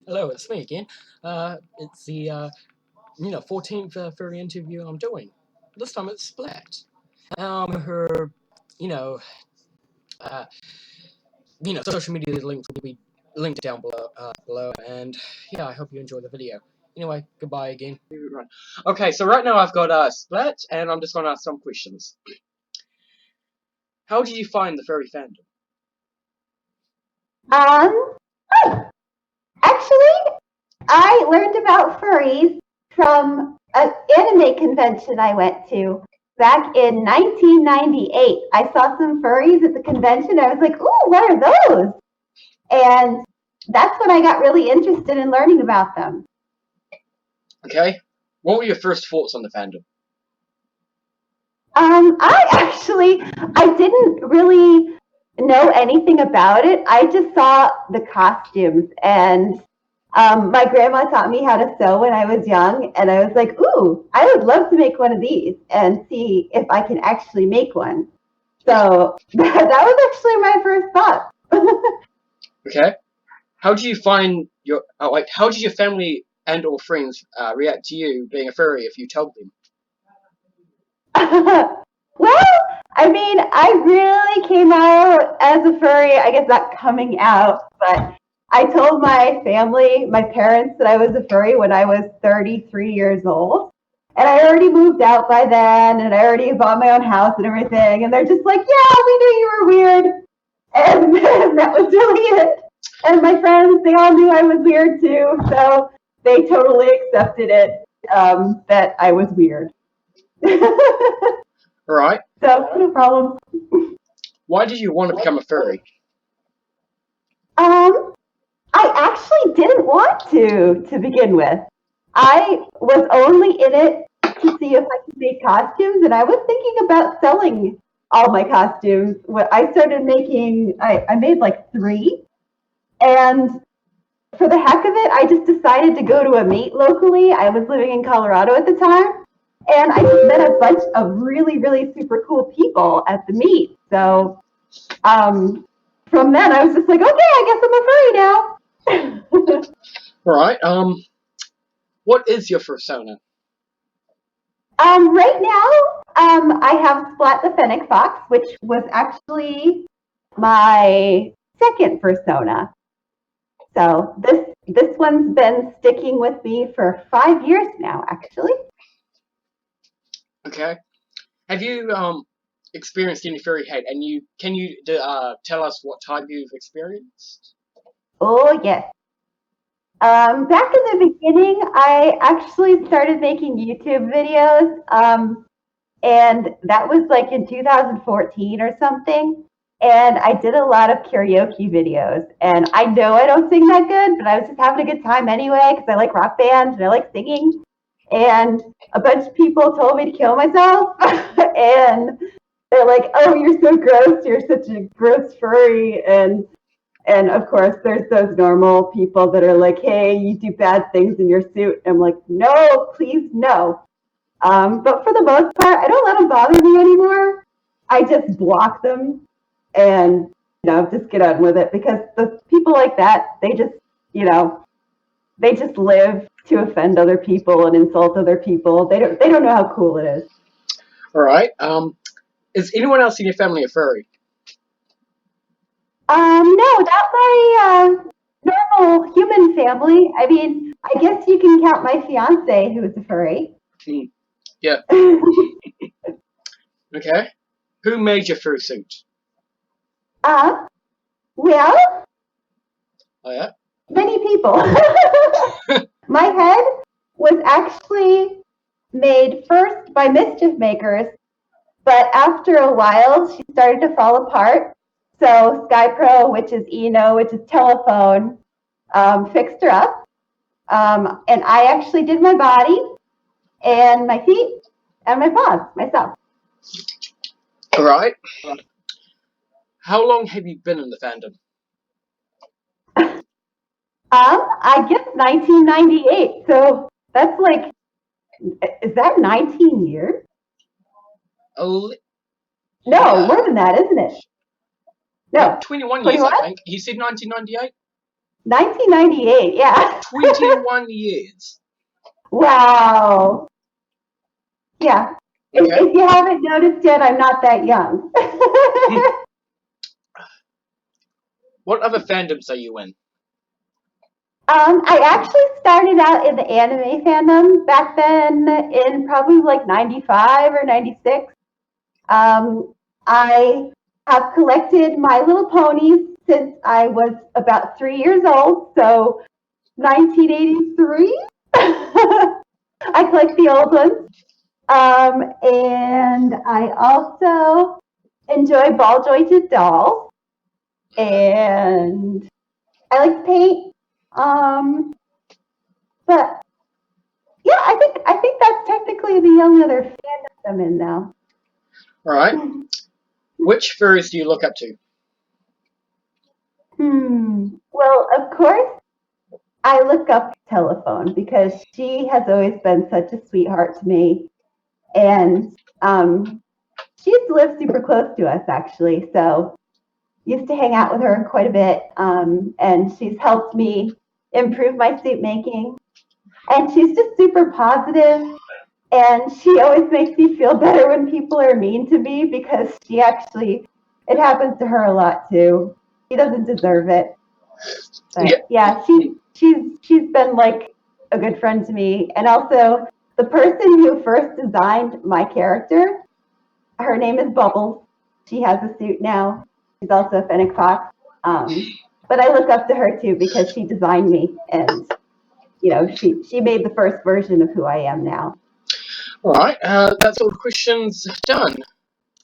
Hello, it's me again. It's the 14th furry interview I'm doing. This time it's Splat. Her you know uh, social media links will be linked down below. And yeah, I hope you enjoy the video. Anyway, goodbye again. Okay, so right now I've got Splat, and I'm just going to ask some questions. How did you find the furry fandom? Oh, actually, I learned about furries from an anime convention I went to back in 1998. I saw some furries at the convention. I was like, "Ooh, what are those?" And that's when I got really interested in learning about them. Okay, what were your first thoughts on the fandom? I didn't really know anything about it. I just saw the costumes, and my grandma taught me how to sew when I was young, and I was like, ooh, I would love to make one of these and see if I can actually make one. So that was actually my first thought. Okay, how do you find how did your family and or friends react to you being a furry if you told them? Well, I mean, I really came out as a furry, I guess not coming out, but I told my family, my parents, that I was a furry when I was 33 years old. And I already moved out by then, and I already bought my own house and everything. And they're just like, yeah, we knew you were weird. And that was really it. And my friends, they all knew I was weird too. So they totally accepted it, that I was weird. All right. So no problem. Why did you want to become a furry? I actually didn't want to begin with. I was only in it to see if I could make costumes, and I was thinking about selling all my costumes. I started making, I made like 3, and for the heck of it, I just decided to go to a meet locally. I was living in Colorado at the time, and I just met a bunch of really, really super cool people at the meet. So from then, I was just like, okay, I guess I'm a furry now. All right. What is your persona? Right now, I have Splat the Fennic Fox, which was actually my second persona. So this one's been sticking with me for 5 years now, actually. Okay. Have you experienced any furry hate? And can you tell us what type you've experienced? Oh yes. Back in the beginning, I actually started making YouTube videos, and that was like in 2014 or something. And I did a lot of karaoke videos. And I know I don't sing that good, but I was just having a good time anyway because I like rock bands and I like singing. And a bunch of people told me to kill myself. And they're like, "Oh, you're so gross. You're such a gross furry." And of course, there's those normal people that are like, "Hey, you do bad things in your suit." I'm like, "No, please, no." But for the most part, I don't let them bother me anymore. I just block them and just get on with it, because the people like that, you know, they just live to offend other people and insult other people. They don't know how cool it is. All right. Is anyone else in your family a furry? No, not my normal human family. I mean, I guess you can count my fiance, who is a furry. Yeah. Okay. Who made your fursuit? uh, well, Oh yeah. many people. My head was actually made first by mischief makers, but after a while, she started to fall apart. So SkyPro, which is Eno, which is telephone, fixed her up. And I actually did my body and my feet and my paws myself. All right. How long have you been in the fandom? I guess 1998. So that's like, is that 19 years? Oh, No, yeah. more than that, isn't it? Yeah, No, 21 years, 21? I think. He said 1998. 1998, yeah. 21 years. Wow. Yeah. Okay. If you haven't noticed yet, I'm not that young. What other fandoms are you in? I actually started out in the anime fandom back then in probably like 95 or 96. I have collected My Little Ponies since I was about 3 years old, so 1983. I collect the old ones. And I also enjoy ball jointed dolls, and I like to paint. But yeah, I think that's technically the only other fandom I'm in now. All right. Which furries do you look up to? Well, of course, I look up to Telephone because she has always been such a sweetheart to me, and she used to live super close to us actually, so used to hang out with her quite a bit, and she's helped me improve my suit making. And she's just super positive, and she always makes me feel better when people are mean to me because it happens to her a lot too. She doesn't deserve it, Yeah. but yeah, she's been like a good friend to me, and also the person who first designed my character. Her name is Bubbles. She has a suit now. She's also a fennic fox. But I look up to her too because she designed me, and she made the first version of who I am now. All right. That's all the questions done.